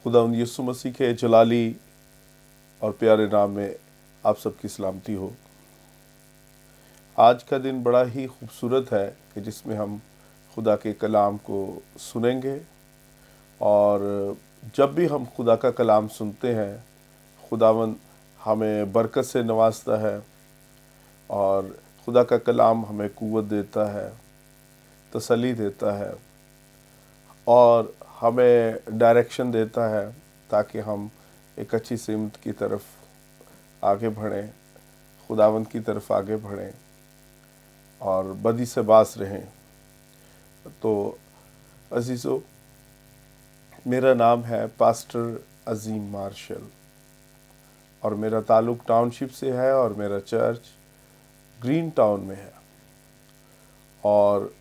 खुदावंद यीशु मसीह के जलाली और प्यारे नाम में आप सबकी सलामती हो। आज का दिन बड़ा ही खूबसूरत है कि जिसमें हम खुदा के कलाम को सुनेंगे, और जब भी हम खुदा का कलाम सुनते हैं खुदावंद हमें बरकत से नवाजता है, और खुदा का कलाम हमें क़ुव्वत देता है, तसल्ली देता है और हमें डायरेक्शन देता है ताकि हम एक अच्छी सिमत की तरफ आगे बढ़ें, खुदावंद की तरफ आगे बढ़ें और बदी से बास रहें। तो अजीज़ों, मेरा नाम है पास्टर अजीम मार्शल और मेरा ताल्लुक़ टाउनशिप से है और मेरा चर्च ग्रीन टाउन में है। और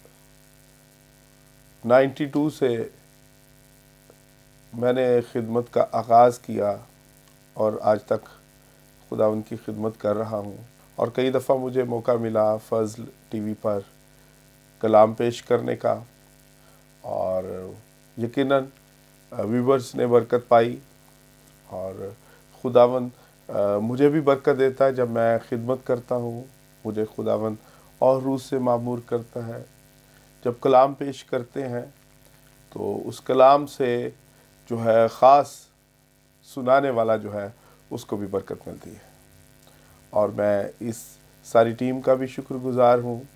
92 से मैंने खिदमत का आगाज़ किया और आज तक खुदावंद की खिदमत कर रहा हूँ। और कई दफ़ा मुझे मौका मिला फज़ल टीवी पर कलाम पेश करने का, और यकीनन व्यूवर्स ने बरकत पाई। और खुदावंद मुझे भी बरकत देता है जब मैं खिदमत करता हूँ। मुझे खुदावंद और रूह से मामूर करता है। जब कलाम पेश करते हैं तो उस कलाम से जो है ख़ास सुनाने वाला जो है उसको भी बरकत मिलती है। और मैं इस सारी टीम का भी शुक्रगुज़ार हूँ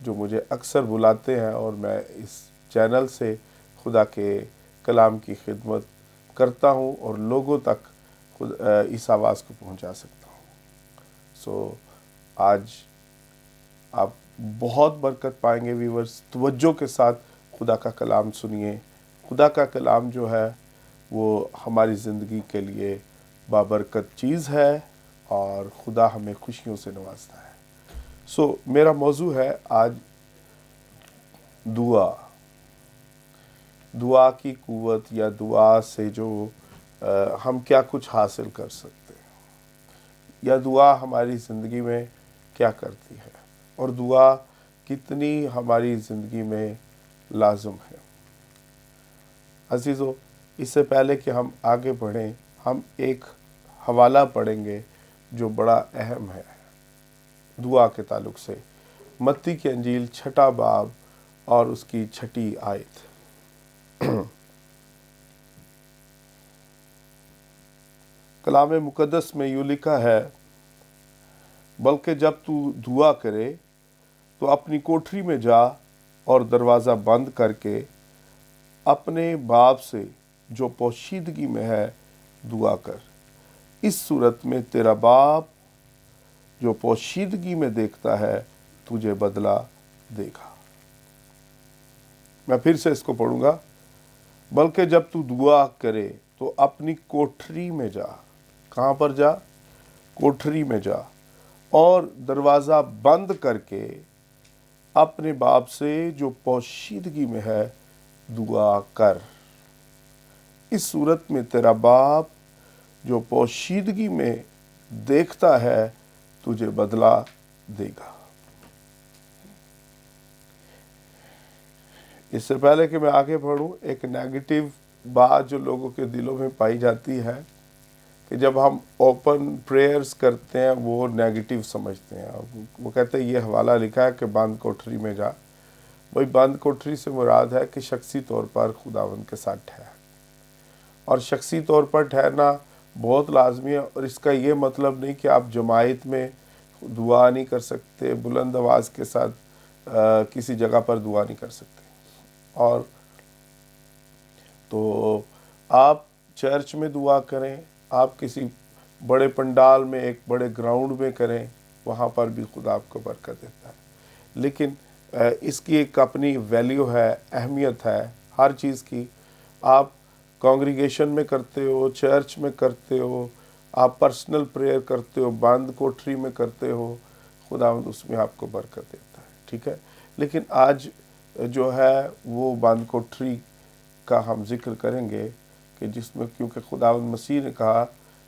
जो मुझे अक्सर बुलाते हैं, और मैं इस चैनल से खुदा के कलाम की खिदमत करता हूँ और लोगों तक इस आवाज़ को पहुँचा सकता हूँ। आज आप बहुत बरकत पाएंगे व्यूवर्स। तवज्जो के साथ खुदा का कलाम सुनिए। खुदा का कलाम जो है वो हमारी ज़िंदगी के लिए बाबरकत चीज़ है और खुदा हमें खुशियों से नवाजता है। मेरा मौजू है आज दुआ की क़ुव्वत, या दुआ से जो हम क्या कुछ हासिल कर सकते हैं, या दुआ हमारी ज़िंदगी में क्या करती है और दुआ कितनी हमारी ज़िंदगी में लाज़िम है। अजीज़ों, इससे पहले कि हम आगे बढ़ें, हम एक हवाला पढ़ेंगे जो बड़ा अहम है दुआ के ताल्लुक़ से। मत्ती की अंजील 6 बाब और उसकी 6 आयत। कलाम मुक़द्दस में यूँ लिखा है, बल्कि जब तू दुआ करे तो अपनी कोठरी में जा और दरवाज़ा बंद करके अपने बाप से जो पोशीदगी में है दुआ कर। इस सूरत में तेरा बाप जो पोशीदगी में देखता है तुझे बदला देगा। मैं फिर से इसको पढ़ूंगा। बल्कि जब तू दुआ करे तो अपनी कोठरी में जा। कहाँ पर जा? कोठरी में जा और दरवाज़ा बंद करके अपने बाप से जो पोशीदगी में है दुआ कर। इस सूरत में तेरा बाप जो पोशीदगी में देखता है तुझे बदला देगा। इससे पहले कि मैं आगे बढ़ूं, एक नेगेटिव बात जो लोगों के दिलों में पाई जाती है कि जब हम ओपन प्रेयर्स करते हैं वो नेगेटिव समझते हैं। वो कहते हैं ये हवाला लिखा है कि बंद कोठरी में जा। भाई, बंद कोठरी से मुराद है कि शख्सी तौर पर खुदावंद के साथ ठहर, और शख्सी तौर पर ठहरना बहुत लाजमी है। और इसका ये मतलब नहीं कि आप जमायत में दुआ नहीं कर सकते, बुलंद आवाज़ के साथ किसी जगह पर दुआ नहीं कर सकते। और तो आप चर्च में दुआ करें, आप किसी बड़े पंडाल में, एक बड़े ग्राउंड में करें, वहाँ पर भी खुदा आपको बरकत देता है। लेकिन इसकी एक अपनी वैल्यू है, अहमियत है हर चीज़ की। आप कांग्रीगेशन में करते हो, चर्च में करते हो, आप पर्सनल प्रेयर करते हो, बंद कोठरी में करते हो, खुदावंद उसमें आपको बरकत देता है। ठीक है। लेकिन आज जो है वो बंद कोठरी का हम जिक्र करेंगे कि जिसमें, क्योंकि खुदावंद मसीह ने कहा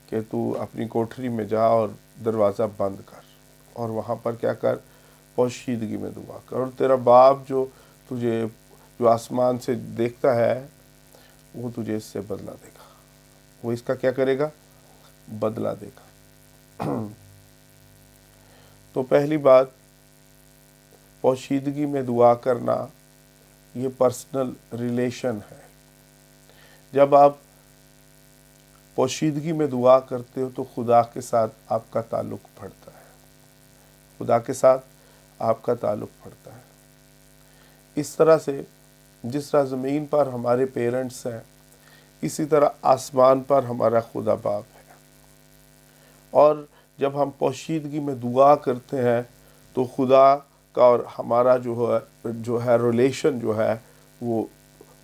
कि तू अपनी कोठरी में जा और दरवाज़ा बंद कर और वहाँ पर क्या कर? पोशीदगी में दुआ कर, और तेरा बाप जो तुझे जो आसमान से देखता है वो तुझे इससे बदला देगा। वो इसका क्या करेगा, बदला देगा। तो पहली बात, पोशीदगी में दुआ करना ये पर्सनल रिलेशन है। जब आप पोशीदगी में दुआ करते हो तो खुदा के साथ आपका ताल्लुक़ बढ़ता है, खुदा के साथ आपका ताल्लुक़ बढ़ता है। इस तरह से जिस तरह ज़मीन पर हमारे पेरेंट्स हैं, इसी तरह आसमान पर हमारा खुदा बाप है। और जब हम पोशीदगी में दुआ करते हैं तो खुदा का और हमारा जो है रिलेशन जो है वो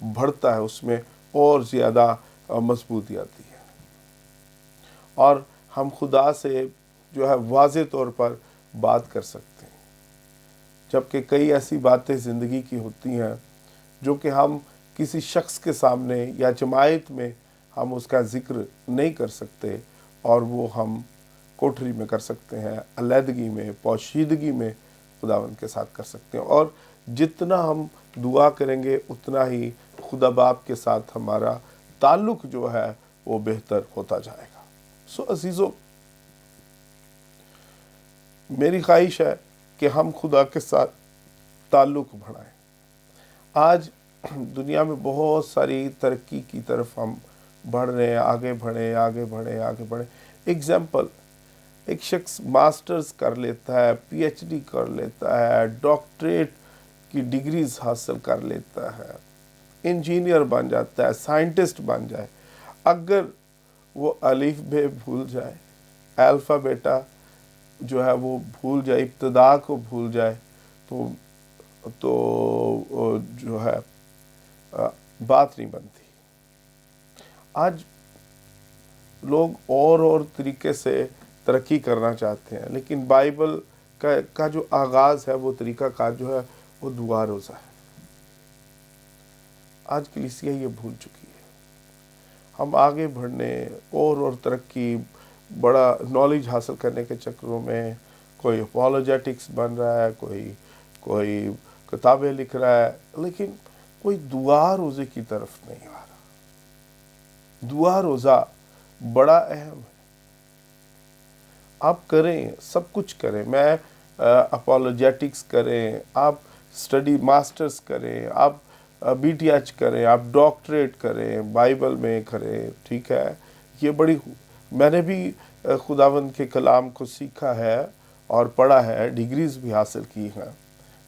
बढ़ता है, उसमें और ज़्यादा मजबूती आती है और हम खुदा से जो है वाज़े तौर पर बात कर सकते हैं। जबकि कई ऐसी बातें ज़िंदगी की होती हैं जो कि हम किसी शख्स के सामने या जमायत में हम उसका ज़िक्र नहीं कर सकते, और वो हम कोठरी में कर सकते हैं, अलहदगी में, पोशीदगी में खुदावंद के साथ कर सकते हैं। और जितना हम दुआ करेंगे उतना ही खुदा बाप के साथ हमारा ताल्लुक़ जो है वो बेहतर होता जाएगा। सो अजीज़ों, मेरी ख्वाहिश है कि हम खुदा के साथ ताल्लुक़ बढ़ाएं। आज दुनिया में बहुत सारी तरक्की की तरफ हम बढ़ रहे हैं, आगे बढ़े। एग्जाम्पल, एक शख्स मास्टर्स कर लेता है, पीएचडी कर लेता है, डॉक्टरेट की डिग्रीज हासिल कर लेता है, इंजीनियर बन जाता है, साइंटिस्ट बन जाए, अगर वो अलिफ बे भूल जाए, अल्फ़ा बेटा जो है वो भूल जाए, इब्तिदा को भूल जाए, तो जो है बात नहीं बनती। आज लोग और तरीके से तरक्की करना चाहते हैं, लेकिन बाइबल का जो आगाज़ है वो तरीका कार जो है वो दुआ रोज़ा है। आज कलीसिया ये भूल चुकी है। हम आगे बढ़ने और तरक्की, बड़ा नॉलेज हासिल करने के चक्करों में कोई अपॉलोजेटिक्स बन रहा है, कोई किताबें लिख रहा है, लेकिन कोई दुआ रोज़े की तरफ नहीं आ रहा। दुआ रोज़ा बड़ा अहम है। आप करें, सब कुछ करें, मैं अपॉलोजेटिक्स करें, आप स्टडी मास्टर्स करें, आप बीटीएच करें, आप डॉक्टरेट करें, बाइबल में करें, ठीक है, ये बड़ी, मैंने भी खुदावंद के कलाम को सीखा है और पढ़ा है, डिग्रीज़ भी हासिल की हैं,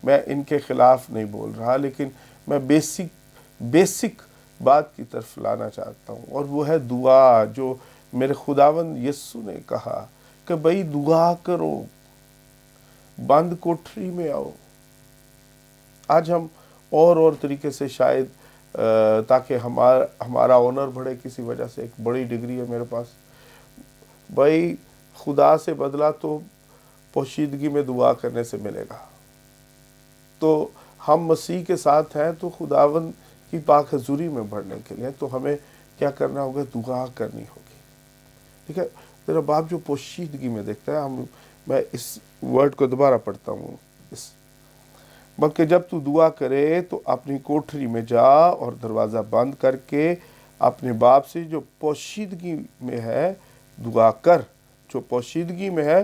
मैं इनके ख़िलाफ़ नहीं बोल रहा, लेकिन मैं बेसिक बात की तरफ लाना चाहता हूँ, और वो है दुआ। जो मेरे खुदावंद यीशु ने कहा कि भाई दुआ करो, बंद कोठरी में आओ। आज हम और तरीके से शायद ताकि हमारा ऑनर बढ़े, किसी वजह से एक बड़ी डिग्री है मेरे पास, भाई खुदा से बदला तो पोशीदगी में दुआ करने से मिलेगा। तो हम मसीह के साथ हैं तो खुदावंद की पाक हजूरी में बढ़ने के लिए तो हमें क्या करना होगा, दुआ करनी होगी, ठीक है। तेरा बाप जो पोशीदगी में देखता है, मैं इस वर्ड को दोबारा पढ़ता हूँ, बल्कि जब तू दुआ करे तो अपनी कोठरी में जा और दरवाज़ा बंद करके अपने बाप से जो पोशीदगी में है दुआ कर। जो पोशीदगी में है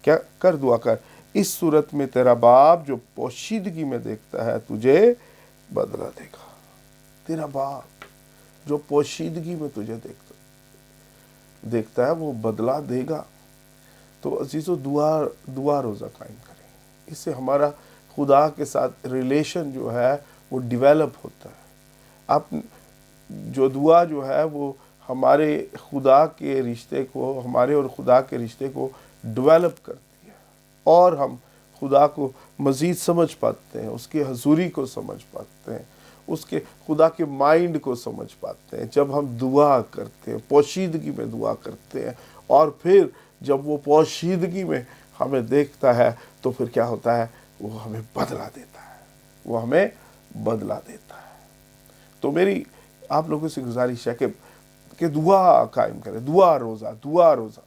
क्या कर, दुआ कर। इस सूरत में तेरा बाप जो पोशीदगी में देखता है तुझे बदला देगा। तेरा बाप जो पोशीदगी में तुझे देखता है वो बदला देगा। तो अजीज़ों, दुआ रोज़ा कायम करें, इससे हमारा खुदा के साथ रिलेशन जो है वो डेवलप होता है। आप जो दुआ जो है वो हमारे खुदा के रिश्ते को, हमारे और खुदा के रिश्ते को डेवलप करती है, और हम खुदा को मज़ीद समझ पाते हैं, उसकी हजूरी को समझ पाते हैं, उसके खुदा के माइंड को समझ पाते हैं जब हम दुआ करते हैं, पोशीदगी में दुआ करते हैं। और फिर जब वो पोशीदगी में हमें देखता है तो फिर क्या होता है, वो हमें बदला देता है, वो हमें बदला देता है। तो मेरी आप लोगों से गुजारिश है कि दुआ कायम करें, दुआ रोज़ा।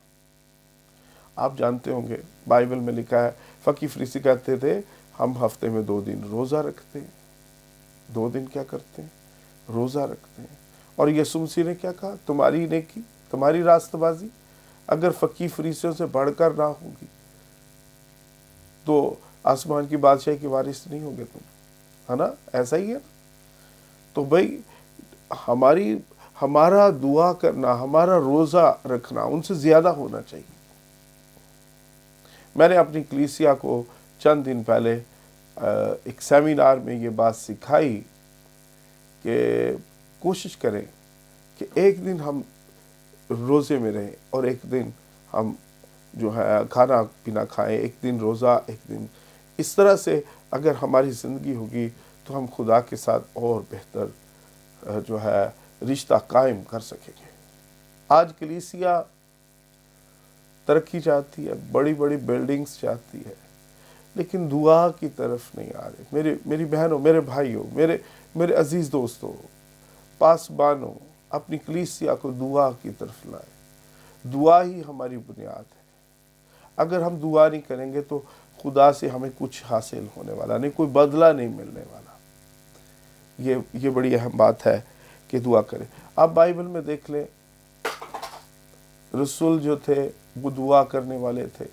आप जानते होंगे बाइबल में लिखा है, फ़कीह फरीसी कहते थे हम हफ्ते में 2 दिन रोज़ा रखते हैं। 2 दिन क्या करते हैं, रोज़ा रखते हैं। और यीशु मसीह ने क्या कहा, तुम्हारी नेकी तुम्हारी रास्तबाजी अगर फकीर फरीसियों से बढ़कर ना होगी तो आसमान की बादशाही की वारिस नहीं होगे तुम, है ना? ऐसा ही है। तो भाई हमारा दुआ करना, हमारा रोज़ा रखना उनसे ज़्यादा होना चाहिए। मैंने अपनी कलीसिया को चंद दिन पहले एक सेमिनार में ये बात सिखाई कि कोशिश करें कि एक दिन हम रोज़े में रहें और एक दिन हम जो है खाना पीना खाएं, एक दिन रोज़ा, एक दिन। इस तरह से अगर हमारी ज़िंदगी होगी तो हम खुदा के साथ और बेहतर जो है रिश्ता कायम कर सकेंगे। आज कलीसिया तरक्की चाहती है, बड़ी बड़ी बिल्डिंग्स चाहती है, लेकिन दुआ की तरफ नहीं आ रहे। मेरी बहनों, मेरे भाइयों, मेरे अजीज़ दोस्तों, पासबानों, अपनी कलीसिया को दुआ की तरफ लाए। दुआ ही हमारी बुनियाद है। अगर हम दुआ नहीं करेंगे तो खुदा से हमें कुछ हासिल होने वाला नहीं, कोई बदला नहीं मिलने वाला। ये बड़ी अहम बात है कि दुआ करें। आप बाइबल में देख लें, रसूल जो थे वो दुआ करने वाले थे।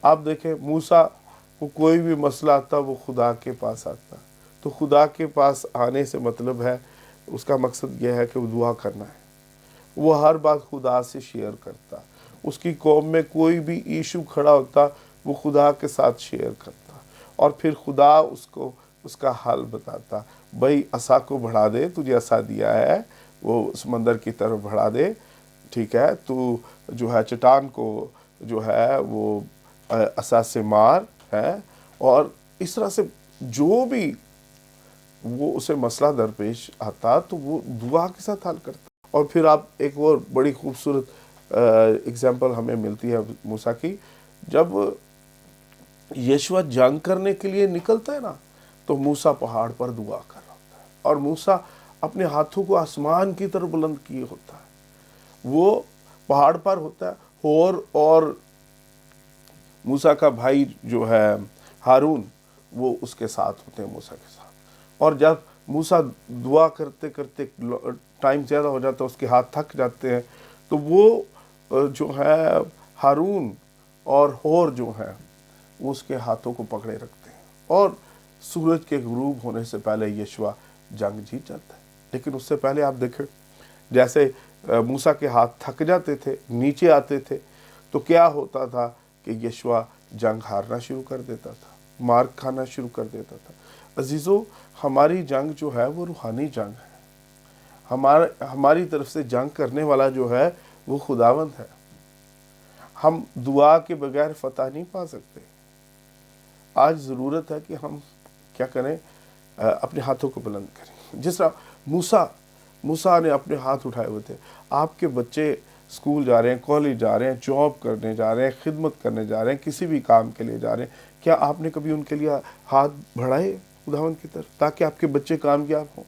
आप देखें, मूसा को कोई भी मसला आता वो खुदा के पास आता। तो खुदा के पास आने से मतलब है, उसका मकसद यह है कि वो दुआ करना है। वो हर बात खुदा से शेयर करता। उसकी कौम में कोई भी इशू खड़ा होता वो खुदा के साथ शेयर करता और फिर खुदा उसको उसका हल बताता। भाई असा को बढ़ा दे, तुझे असा दिया है, वो समंदर की तरफ बढ़ा दे, ठीक है, तू जो है चट्टान को जो है वो असा से मार है। और इस तरह से जो भी वो उसे मसला दरपेश आता तो वो दुआ के साथ हल करता। और फिर आप एक और बड़ी खूबसूरत एग्जाम्पल हमें मिलती है मूसा की। जब यीशु जंग करने के लिए निकलता है ना, तो मूसा पहाड़ पर दुआ कर रहा होता है और मूसा अपने हाथों को आसमान की तरफ बुलंद किए होता है। वो पहाड़ पर होता है और मूसा का भाई जो है हारून, वो उसके साथ होते हैं मूसा के साथ। और जब मूसा दुआ करते करते टाइम ज़्यादा हो जाता है, उसके हाथ थक जाते हैं, तो वो जो है हारून और होर जो है वो उसके हाथों को पकड़े रखते हैं और सूरज के गुरूब होने से पहले यीशु जंग जीत जाता है। लेकिन उससे पहले आप देखें, जैसे मूसा के हाथ थक जाते थे, नीचे आते थे, तो क्या होता था कि यीशु जंग हारना शुरू कर देता था, मार खाना शुरू कर देता था। अजीज़ों, हमारी जंग जो है वो रूहानी जंग है। हमारी तरफ से जंग करने वाला जो है वो खुदावंद है। हम दुआ के बगैर फतह नहीं पा सकते। आज ज़रूरत है कि हम क्या करें, अपने हाथों को बुलंद करें। जिस तरह मूसा ने अपने हाथ उठाए हुए थे। आपके बच्चे स्कूल जा रहे हैं, कॉलेज जा रहे हैं, जॉब करने जा रहे हैं, खिदमत करने जा रहे हैं, किसी भी काम के लिए जा रहे हैं, क्या आपने कभी उनके लिए हाथ बढ़ाए खुदावंद की तरफ ताकि आपके बच्चे कामयाब हों?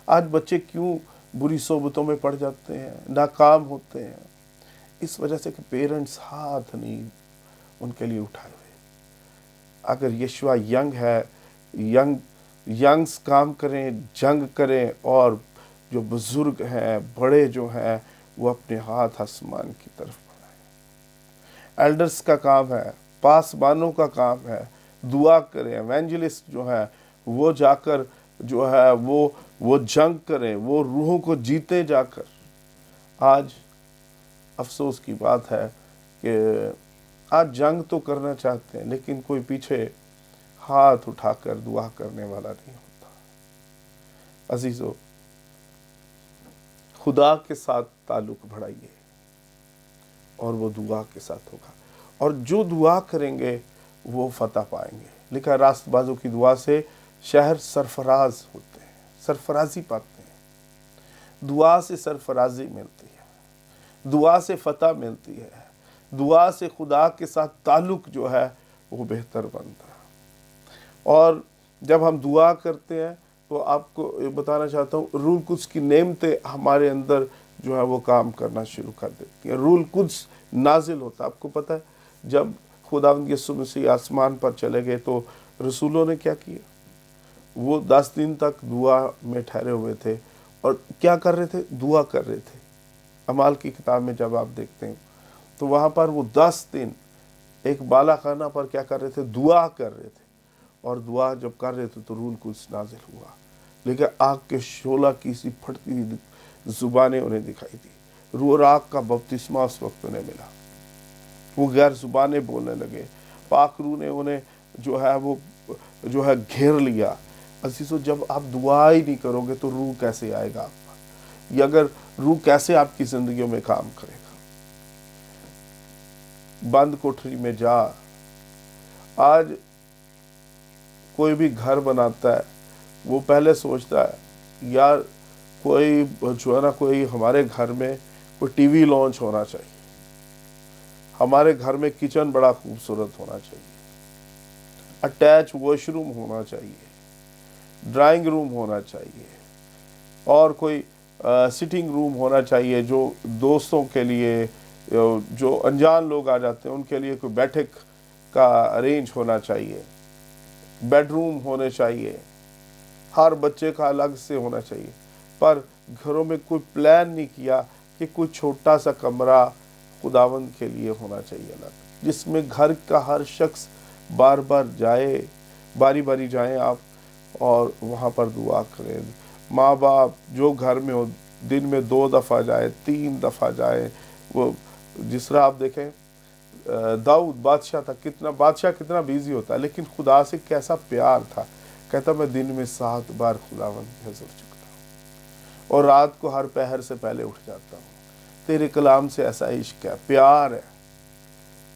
आज बच्चे क्यों बुरी सोबतों में पड़ जाते हैं, नाकाम होते हैं? इस वजह से कि पेरेंट्स हाथ नहीं उनके लिए उठाए हुए। अगर यीशु यंग है, यंग्स काम करें, जंग करें, और जो बुजुर्ग हैं, बड़े जो हैं, वो अपने हाथ आसमान की तरफ बढ़ाएं। एल्डर्स का काम है, पासबानों का काम है, दुआ करें। एवेंजलिस्ट जो है वो जाकर जो है वो जंग करें, वो रूहों को जीते जाकर। आज अफसोस की बात है कि आज जंग तो करना चाहते हैं, लेकिन कोई पीछे हाथ उठाकर दुआ करने वाला नहीं होता। अजीजों, खुदा के साथ ताल्लुक बढ़ाइए और वो दुआ के साथ होगा, और जो दुआ करेंगे वो फतह पाएंगे। लिखा, रास्तबाजों की दुआ से शहर सरफराज होते हैं, सरफराजी पाते हैं। दुआ से सरफराजी मिलती है, दुआ से फतह मिलती है, दुआ से खुदा के साथ ताल्लुक जो है वो बेहतर बनता है। और जब हम दुआ करते हैं तो आपको बताना चाहता हूँ, रूल कुद्स की नेमतें हमारे अंदर जो है वो काम करना शुरू कर देती है। रूल कुद्स नाजिल होता है। आपको पता है, जब खुदावंद यीशु मसीह आसमान पर चले गए तो रसूलों ने क्या किया? वो 10 दिन तक दुआ में ठहरे हुए थे और क्या कर रहे थे? दुआ कर रहे थे। अमाल की किताब में जब आप देखते हैं तो वहाँ पर वो 10 दिन एक बाला खाना पर क्या कर रहे थे, दुआ कर रहे थे, और दुआ जब कर रहे थे तो रूल कुछ नाजिल हुआ, लेकिन आग के शोला की सी फटती हुई जुबानें उन्हें दिखाई दी। रूह और आग का बपतिस्मा उस वक्त उन्हें मिला, वो गैर जुबानें बोलने लगे, पाक रूह ने उन्हें जो है वो जो है घेर लिया। अजीजों, जब आप दुआ ही नहीं करोगे तो रूह कैसे आएगा आप पर, या अगर रूह कैसे आपकी जिंदगियों में काम करेगा। बंद कोठरी में जा, आज कोई भी घर बनाता है वो पहले सोचता है यार कोई जो है ना, कोई हमारे घर में कोई टीवी लॉन्च होना चाहिए, हमारे घर में किचन बड़ा खूबसूरत होना चाहिए, अटैच वॉशरूम होना चाहिए, ड्राइंग रूम होना चाहिए, और कोई सिटिंग रूम होना चाहिए, जो दोस्तों के लिए, जो अनजान लोग आ जाते हैं उनके लिए कोई बैठक का अरेंज होना चाहिए, बेडरूम होने चाहिए, हर बच्चे का अलग से होना चाहिए। पर घरों में कोई प्लान नहीं किया कि कोई छोटा सा कमरा खुदावंद के लिए होना चाहिए अलग, जिसमें घर का हर शख्स बार बार जाए, बारी बारी जाएं आप और वहाँ पर दुआ करें। माँ बाप जो घर में हो दिन में 2 दफ़ा जाए, 3 दफ़ा जाए। वो जिस तरह आप देखें दाऊद बादशाह था, बादशाह कितना बिजी होता है, लेकिन खुदा से कैसा प्यार था। कहता मैं दिन में 7 बार खुदावंद की हज़ूर झुकता हूँ और रात को हर पहर से पहले उठ जाता हूँ। तेरे कलाम से ऐसा इश्क है, प्यार है।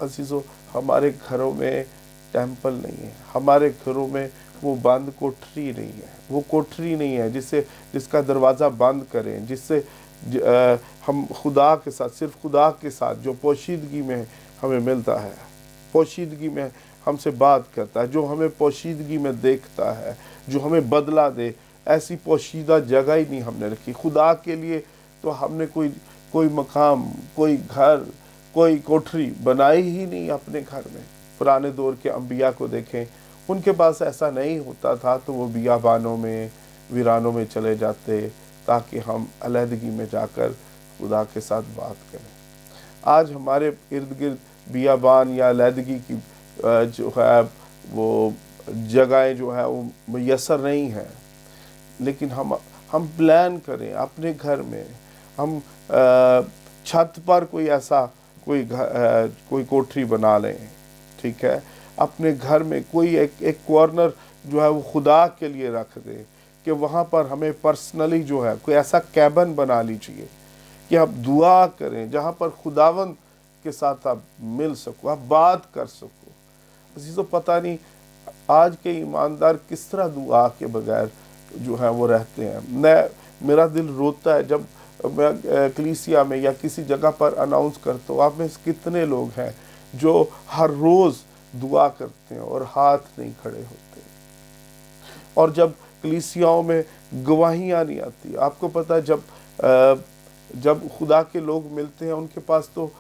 अजीजों, हमारे घरों में टेंपल नहीं है, हमारे घरों में वो बंद कोठरी नहीं है, वो कोठरी नहीं है जिसका दरवाज़ा बंद करें, जिससे हम खुदा के साथ, सिर्फ खुदा के साथ जो पोशीदगी में हमें मिलता है, पोशीदगी में हमसे बात करता है, जो हमें पोशीदगी में देखता है, जो हमें बदला दे, ऐसी पोशीदा जगह ही नहीं हमने रखी खुदा के लिए। तो हमने कोई मकाम, कोई घर, कोई कोठरी बनाई ही नहीं अपने घर में। पुराने दौर के अंबिया को देखें, उनके पास ऐसा नहीं होता था तो वो बियाबानों में, वीरानों में चले जाते ताकि हम अलहदगी में जाकर खुदा के साथ बात करें। आज हमारे इर्द गिर्द बियाबान या अलहदगी की जो है वो जगहें जो है वो मुयस्सर नहीं हैं, लेकिन हम प्लान करें अपने घर में, हम छत पर कोई ऐसा कोई कोठरी बना लें, ठीक है। अपने घर में कोई एक कॉर्नर जो है वो खुदा के लिए रख दें कि वहाँ पर हमें पर्सनली जो है कोई ऐसा कैबिन बना लीजिए कि आप दुआ करें, जहाँ पर खुदावंद के साथ आप मिल सको, आप बात कर सको। अजीजों, पता नहीं आज के ईमानदार किस तरह दुआ के बगैर जो है वो रहते हैं। मेरा दिल रोता है जब मैं कलीसिया में या किसी जगह पर अनाउंस करता हूँ, आप में कितने लोग हैं जो हर रोज़ दुआ करते हैं और हाथ नहीं खड़े होते। और जब कलीसियाओं में गवाहियाँ नहीं आती, आपको पता है जब खुदा के लोग मिलते हैं उनके पास तो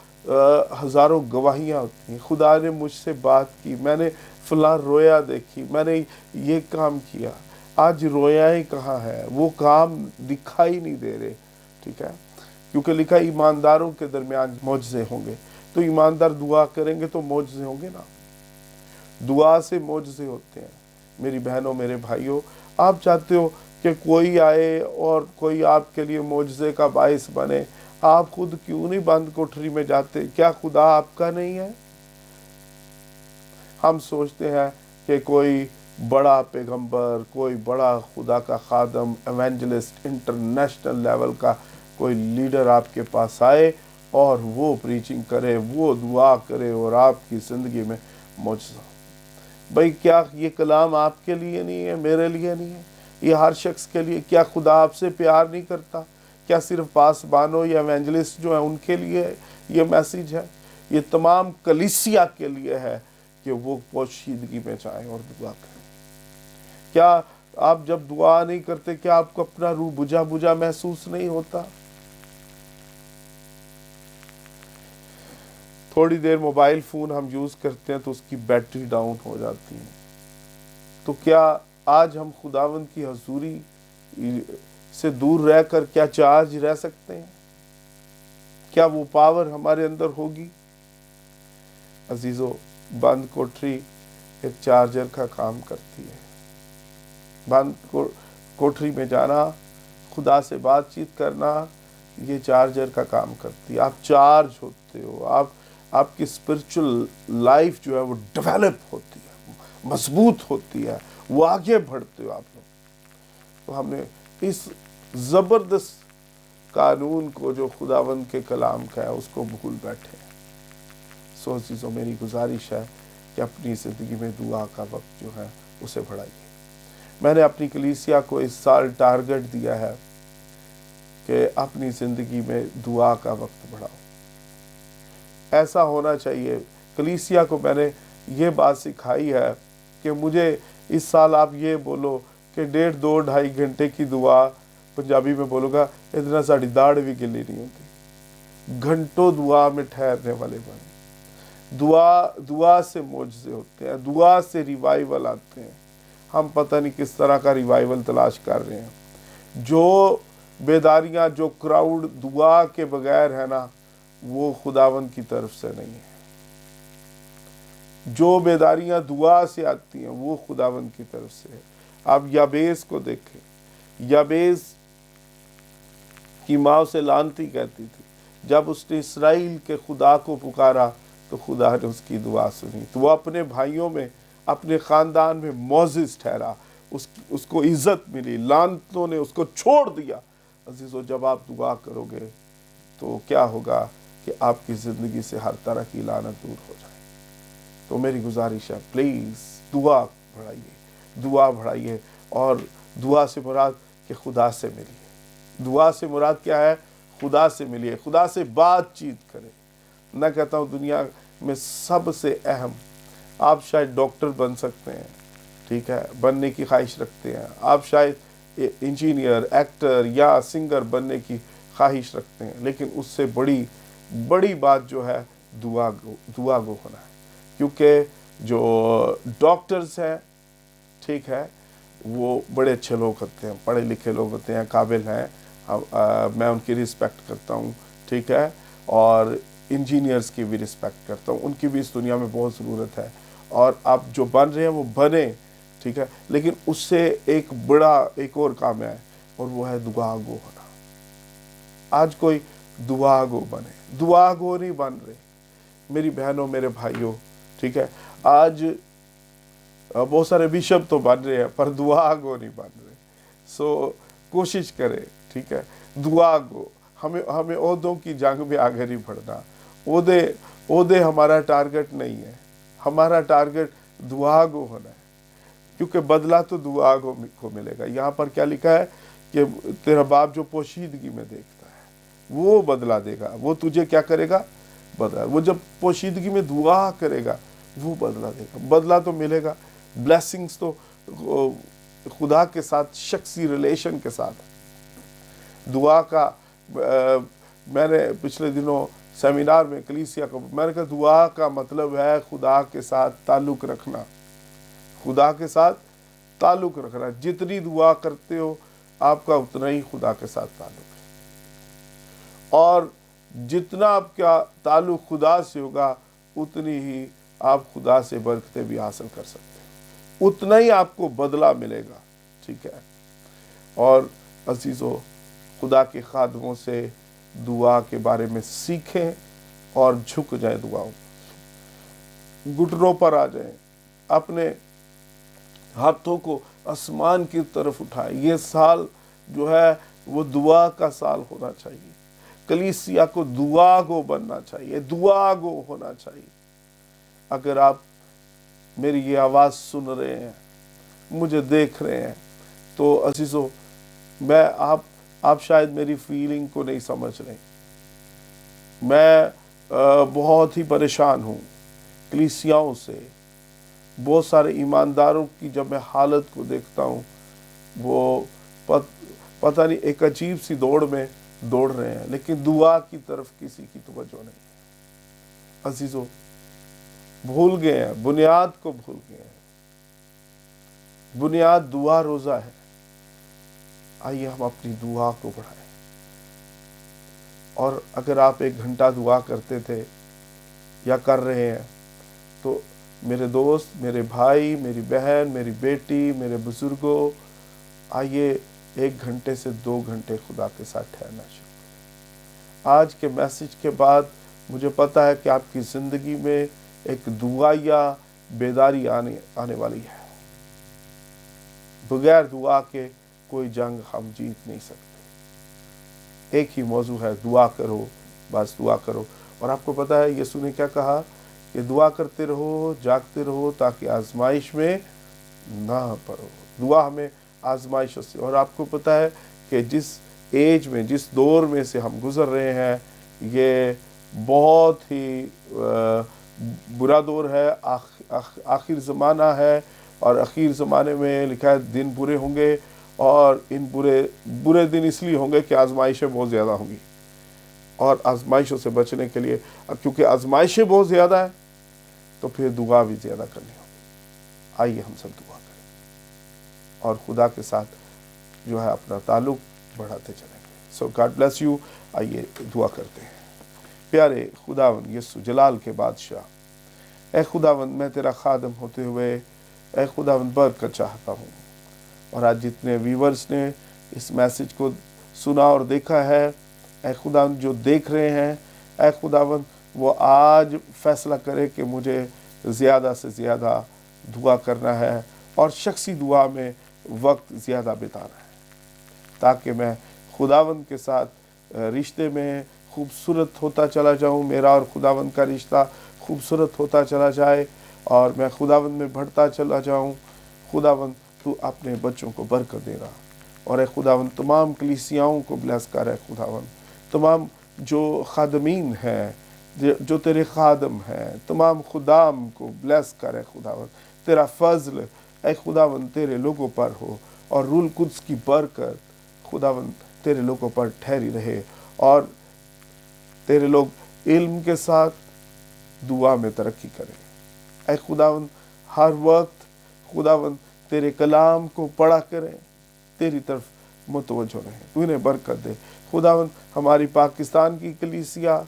हज़ारों गवाहियाँ होती हैं। खुदा ने मुझसे बात की, मैंने फलां रोया देखी, मैंने ये काम किया। आज रोया ही कहाँ है, वो काम दिखाई नहीं दे रहे, ठीक है, क्योंकि लिखा ईमानदारों के दरमियान मौजज़े होंगे। तो ईमानदार दुआ करेंगे तो मौजज़े होंगे ना, दुआ से मौजज़े होते हैं। मेरी बहनों, मेरे भाइयों, आप चाहते हो कि कोई आए और कोई आपके लिए मौजज़े का बाइस बने, आप खुद क्यों नहीं बंद कोठरी में जाते? क्या खुदा आपका नहीं है? हम सोचते हैं कि कोई बड़ा पैगंबर, कोई बड़ा खुदा का खादम, एवेंजलिस्ट, इंटरनेशनल लेवल का कोई लीडर आपके पास आए और वो प्रीचिंग करे, वो दुआ करे और आपकी ज़िंदगी में मौजज़ा। भाई, क्या ये कलाम आपके लिए नहीं है, मेरे लिए नहीं है, ये हर शख्स के लिए? क्या खुदा आपसे प्यार नहीं करता? क्या सिर्फ पासबानों या एवेंजलिस्ट जो है उनके लिए ये मैसेज है? ये तमाम कलीसिया के लिए है कि वो पोशीदगी में जाएं और दुआ करें। क्या आप जब दुआ नहीं करते, क्या आपको अपना रूह बुझा बुझा महसूस नहीं होता? थोड़ी देर मोबाइल फ़ोन हम यूज़ करते हैं तो उसकी बैटरी डाउन हो जाती है। तो क्या आज हम खुदावंद की हजूरी से दूर रहकर क्या चार्ज रह सकते हैं? क्या वो पावर हमारे अंदर होगी? अजीज़ों, बंद कोठरी एक चार्जर का काम करती है। बंद कोठरी में जाना, खुदा से बातचीत करना, ये चार्जर का काम करती है। आप चार्ज होते हो, आपकी स्पिरिचुअल लाइफ जो है वो डेवलप होती है, मजबूत होती है, वो आगे बढ़ते हो आप लोग। तो हमने इस ज़बरदस्त कानून को जो खुदावंद के कलाम का है उसको भूल बैठे हैं। सो चीज़ों मेरी गुजारिश है कि अपनी ज़िंदगी में दुआ का वक्त जो है उसे बढ़ाइए। मैंने अपनी कलीसिया को इस साल टारगेट दिया है कि अपनी ज़िंदगी में दुआ का वक्त बढ़ाओ। ऐसा होना चाहिए। कलीसिया को मैंने ये बात सिखाई है कि मुझे इस साल आप ये बोलो कि 1.5, 2, 2.5 घंटे की दुआ, पंजाबी में बोलूँगा, इतना साड़ी दाढ़ भी गिली नहीं होती। घंटों दुआ में ठहरने वाले बने। दुआ से मोजज़े होते हैं, दुआ से रिवाइवल आते हैं। हम पता नहीं किस तरह का रिवाइवल तलाश कर रहे हैं। जो बेदारियां, जो क्राउड दुआ के बगैर है ना, वो खुदावंद की तरफ से नहीं है। जो बेदारियां दुआ से आती हैं वो खुदावंद की तरफ से है। आप याबेस को देखें, याबेस की माँ उसे लानती कहती थी। जब उसने इसराइल के खुदा को पुकारा तो खुदा ने उसकी दुआ सुनी, तो वो अपने भाइयों में, अपने ख़ानदान में मोअज़्ज़िज़ ठहरा, उसको इज़्ज़त मिली, लानतों ने उसको छोड़ दिया। अजीज़ों, जब आप दुआ करोगे तो क्या होगा कि आपकी ज़िंदगी से हर तरह की लानत दूर हो जाए। तो मेरी गुजारिश है, प्लीज़ दुआ बढ़ाइए, दुआ बढ़ाइए। और दुआ से मुराद कि खुदा से मिलिए। दुआ से मुराद क्या है? खुदा से मिलिए, खुदा से बातचीत करें। मैं कहता हूँ दुनिया में सबसे अहम, आप शायद डॉक्टर बन सकते हैं, ठीक है, बनने की ख्वाहिश रखते हैं। आप शायद इंजीनियर, एक्टर या सिंगर बनने की ख्वाहिश रखते हैं, लेकिन उससे बड़ी बात जो है दुआ को होना है। क्योंकि जो डॉक्टर्स हैं, ठीक है, वो बड़े अच्छे लोग होते हैं, पढ़े लिखे लोग होते हैं, काबिल हैं, मैं उनकी रिस्पेक्ट करता हूँ, ठीक है, और इंजीनियर्स की भी रिस्पेक्ट करता हूँ, उनकी भी इस दुनिया में बहुत ज़रूरत है। और आप जो बन रहे हैं वो बने, ठीक है, लेकिन उससे एक और काम है, और वो है दुआ गो होना। आज कोई दुआ गो बने, दुआ गो नहीं बन रहे मेरी बहनों, मेरे भाइयों, ठीक है। आज बहुत सारे बिशप तो बन रहे हैं पर दुआ गो नहीं बन रहे। सो कोशिश करें, ठीक है, दुआ गो। हमें ओहदों की जंग में आगे नहीं बढ़ना। ओहदे हमारा टारगेट नहीं है, हमारा टारगेट दुआ गो होना है, क्योंकि बदला तो दुआ गो को मिलेगा। यहाँ पर क्या लिखा है कि तेरा बाप जो पोशीदगी में देखता है वो बदला देगा। वो तुझे क्या करेगा? बदला। वो जब पोशीदगी में दुआ करेगा वो बदला देगा। बदला तो मिलेगा, ब्लेसिंग्स तो खुदा के साथ शख्सी रिलेशन के साथ। दुआ का मैंने पिछले दिनों सेमिनार में कलीसिया को मैंने कहा, दुआ का मतलब है खुदा के साथ ताल्लुक़ रखना, खुदा के साथ ताल्लुक़ रखना। जितनी दुआ करते हो आपका उतना ही खुदा के साथ ताल्लुक़ है, और जितना आपका ताल्लुक़ खुदा से होगा उतनी ही आप खुदा से बरकतें भी हासिल कर सकते हो, उतना ही आपको बदला मिलेगा, ठीक है। और अजीज़ों, खुदा के खादमों से दुआ के बारे में सीखें और झुक जाएं, दुआओं, घुटनों पर आ जाएं, अपने हाथों को आसमान की तरफ उठाएं। ये साल जो है वो दुआ का साल होना चाहिए। कलीसिया को दुआ गो बनना चाहिए, दुआ गो होना चाहिए। अगर आप मेरी ये आवाज़ सुन रहे हैं, मुझे देख रहे हैं, तो अजीज़ों, आप शायद मेरी फीलिंग को नहीं समझ रहे। मैं बहुत ही परेशान हूँ कलीसियाओं से। बहुत सारे ईमानदारों की जब मैं हालत को देखता हूँ, वो पता नहीं एक अजीब सी दौड़ में दौड़ रहे हैं, लेकिन दुआ की तरफ किसी की तवज्जो नहीं। अजीज़ों, भूल गए हैं, बुनियाद को भूल गए हैं। बुनियाद दुआ रोज़ा है। आइए हम अपनी दुआ को बढ़ाएं। اور اگر آپ 1 گھنٹہ دعا کرتے تھے یا کر رہے ہیں تو میرے دوست، میرے بھائی، میری بہن، میری بیٹی، میرے بزرگوں، آئیے 1 گھنٹے سے 2 گھنٹے خدا کے ساتھ ٹھہرنا شروع کریں۔ آج کے میسج کے بعد مجھے پتہ ہے کہ آپ کی زندگی میں ایک دعائیا بیداری آنے والی ہے۔ بغیر دعا کے کوئی جنگ ہم جیت نہیں سکتے۔ ایک ہی موضوع ہے، دعا کرو، بس دعا کرو۔ اور آپ کو پتہ ہے یسوع نے کیا کہا کہ دعا کرتے رہو، جاگتے رہو تاکہ آزمائش میں نہ پڑو۔ دعا ہمیں آزمائشوں سے، اور آپ کو پتہ ہے کہ جس ایج میں، جس دور میں سے ہم گزر رہے ہیں، یہ بہت ہی برا دور ہے، آخر زمانہ ہے، اور آخر زمانے میں لکھا ہے دن برے ہوں گے، اور ان برے دن اس لیے ہوں گے کہ آزمائشیں بہت زیادہ ہوں گی۔ اور آزمائشوں سے بچنے کے لیے، کیونکہ آزمائشیں بہت زیادہ ہیں تو پھر دعا بھی زیادہ کرنی ہوگی۔ آئیے ہم سب دعا کریں اور خدا کے ساتھ جو ہے اپنا تعلق بڑھاتے چلیں گے۔ So God bless you. آئیے دعا کرتے ہیں۔ پیارے خداوند یسوع جلال کے بادشاہ، اے خداوند میں تیرا خادم ہوتے ہوئے اے خداوند برکت چاہتا ہوں، اور آج جتنے ویورز نے اس میسج کو سنا اور دیکھا ہے، اے خداوند جو دیکھ رہے ہیں، اے خداوند وہ آج فیصلہ کرے کہ مجھے زیادہ سے زیادہ دعا کرنا ہے اور شخصی دعا میں وقت زیادہ بتانا ہے، تاکہ میں خداوند کے ساتھ رشتے میں خوبصورت ہوتا چلا جاؤں، میرا اور خداوند کا رشتہ خوبصورت ہوتا چلا جائے، اور میں خداوند میں بڑھتا چلا جاؤں۔ خداوند تو اپنے بچوں کو برکت دے رہا، اور اے خداوند تمام کلیسیاؤں کو بلیس کر، اے خداوند تمام جو خادمین ہیں، جو تیرے خادم ہیں، تمام خدام کو بلیس کر، اے خداوند تیرا فضل اے خداوند تیرے لوگوں پر ہو، اور روح القدس کی برکت خداوند تیرے لوگوں پر ٹھہری رہے، اور تیرے لوگ علم کے ساتھ دعا میں ترقی کریں۔ اے خداوند ہر وقت خداوند تیرے کلام کو پڑھا کریں، تیری طرف متوجہ رہیں، تو انہیں برکت دے۔ خداوند ہماری پاکستان کی کلیسیا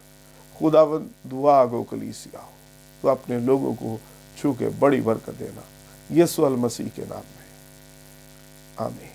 خداوند دعا گو کلیسیا ہو، تو اپنے لوگوں کو چھو کے بڑی برکت دینا، یسوع المسیح کے نام میں، آمین۔